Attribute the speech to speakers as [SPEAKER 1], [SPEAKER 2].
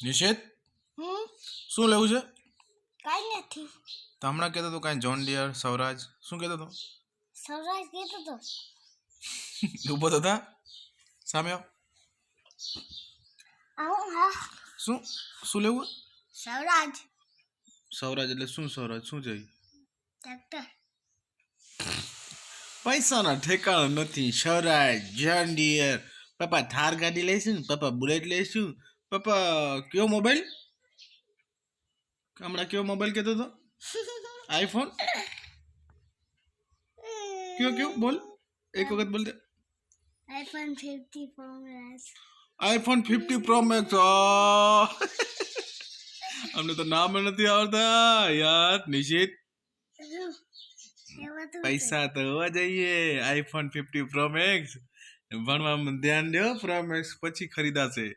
[SPEAKER 1] નિશેત
[SPEAKER 2] હમ
[SPEAKER 1] શું લેવું છે?
[SPEAKER 2] કાઈ નથી.
[SPEAKER 1] તો હમણાં કહેતો તો કાંઈ જોન ડિયર સ્વરાજ શું કહેતો તો?
[SPEAKER 2] સ્વરાજ કહેતો તો.
[SPEAKER 1] ઊભો તો થા સામે આવ.
[SPEAKER 2] આવું હા.
[SPEAKER 1] શું લેવું?
[SPEAKER 2] સ્વરાજ
[SPEAKER 1] સ્વરાજ એટલે શું? સ્વરાજ શું છે?
[SPEAKER 2] ટ્રેક્ટર.
[SPEAKER 1] પૈસાના ઠેકાણા નથી. સ્વરાજ, જોન ડિયર. પપ્પા થાર ગાડી લઈશું, પપ્પા બુલેટ લઈશું, પપ્પા કયો મોબાઈલ? હમણાં કયો મોબાઈલ કહેતો હતો? આઈફોન કયો બોલ, એક વખત બોલ દે.
[SPEAKER 2] IPhone 50 Pro Max.
[SPEAKER 1] IPhone 50 pro max. અમને તો નામ નથી આવડતા યાર નિશિત. પૈસા તો હોવા જોઈએ. આઈફોન 50 પ્રો મેક્સ ભણવામાં ધ્યાન દો. પ્રો મેક્સ પછી ખરીદાશે.